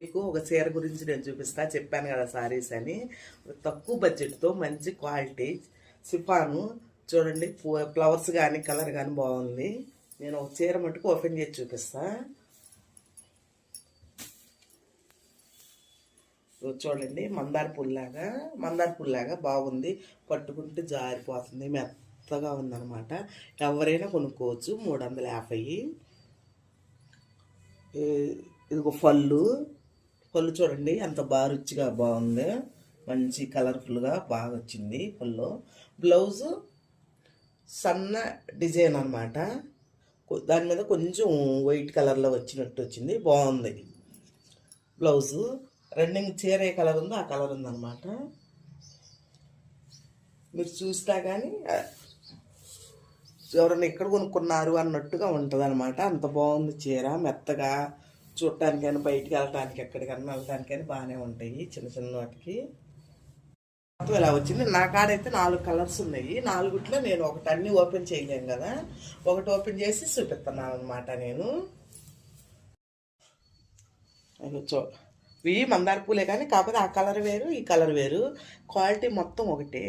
మీకు ఒక చీర గురించి నేను చూపిస్తా. చెప్పాను కదా సారీస్ అని. తక్కువ బడ్జెట్తో మంచి క్వాలిటీ సిఫాను చూడండి. ఫ్లవర్స్ కానీ కలర్ కానీ బాగుంది. నేను ఒక చీర మటుకు ఓపెన్ చేసి చూపిస్తా. చూడండి, మందార పుల్లాగా బాగుంది. పట్టుకుంటే జారిపోతుంది, మెత్తగా ఉందన్నమాట. ఎవరైనా కొనుక్కోవచ్చు. 350. ఇదిగో పళ్ళు చూడండి ఎంత బాగా రుచిగా బాగుంది. మంచి కలర్ఫుల్గా బాగా వచ్చింది పళ్ళు. బ్లౌజు సన్న డిజైన్ అనమాట. దాని మీద కొంచెం వైట్ కలర్లో వచ్చినట్టు వచ్చింది, బాగుంది బ్లౌజు. రన్నింగ్ చీర ఏ కలర్ ఉందో ఆ కలర్ ఉందన్నమాట. మీరు చూసినా కానీ ఎవరైనా ఎక్కడ కొనుక్కున్నారు అన్నట్టుగా ఉంటుంది అనమాట. అంత బాగుంది చీర. మెత్తగా చూడటానికైనా, బయటికి వెళ్ళటానికి, ఎక్కడికన్నా వెళ్ళటానికైనా బాగానే ఉంటాయి చిన్న చిన్న వాటికి. మొత్తం ఇలా వచ్చింది. నా కాడైతే 4 కలర్స్ ఉన్నాయి. 4ట్లో నేను ఒకటి అన్నీ ఓపెన్ చేయలేను కదా, ఒకటి ఓపెన్ చేసి చూపిస్తున్నాను అనమాట నేను. ఇవి మందార పూలే కానీ కాకపోతే ఆ కలర్ వేరు, ఈ కలర్ వేరు. క్వాలిటీ మొత్తం ఒకటే.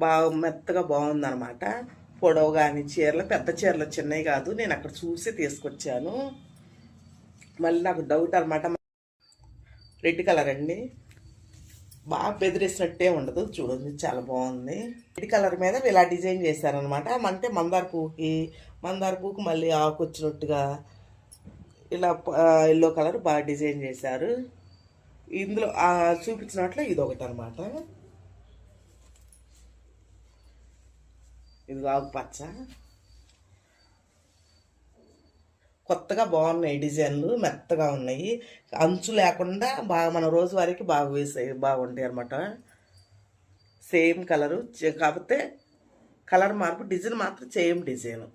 బాగా మెత్తగా బాగుందనమాట. పొడవు కానీ చీరలు, పెద్ద చీరలు చిన్నవి కాదు. నేను అక్కడ చూసి తీసుకొచ్చాను. మళ్ళీ నాకు డౌట్ అనమాట. రెడ్ కలర్ అండి, బాగా బెదిరేసినట్టే ఉండదు. చూడండి చాలా బాగుంది. రెడ్ కలర్ మీద ఇలా డిజైన్ చేశారనమాట. అంటే మందార పువ్వుకి మళ్ళీ ఆకు వచ్చినట్టుగా ఇలా ఎల్లో కలర్ బాగా డిజైన్ చేశారు. ఇందులో చూపించినట్లు ఇది ఒకటి అనమాట. ఇది ఆకుపచ్చ. కొత్తగా బాగున్నాయి డిజైన్లు, మెత్తగా ఉన్నాయి. అంచు లేకుండా బాగా మన రోజువారీకి బాగా వేసాయి, బాగుంటాయి అనమాట. సేమ్ కలరు, కాకపోతే కలర్ మార్పు, డిజైన్ మాత్రం సేమ్ డిజైన్.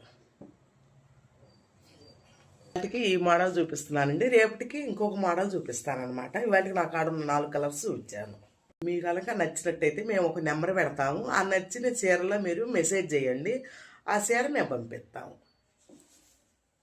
వాటికి ఈ మోడల్ చూపిస్తున్నానండి. రేపటికి ఇంకొక మోడల్ చూపిస్తాను అనమాట. ఇవాటికి నా కాడ ఉన్న 4 కలర్స్ ఇచ్చాను. మీకు కనుక నచ్చినట్టయితే మేము ఒక నెంబర్ పెడతాము. ఆ నచ్చిన చీరలో మీరు మెసేజ్ చేయండి. ఆ చీర మేము పంపిస్తాము.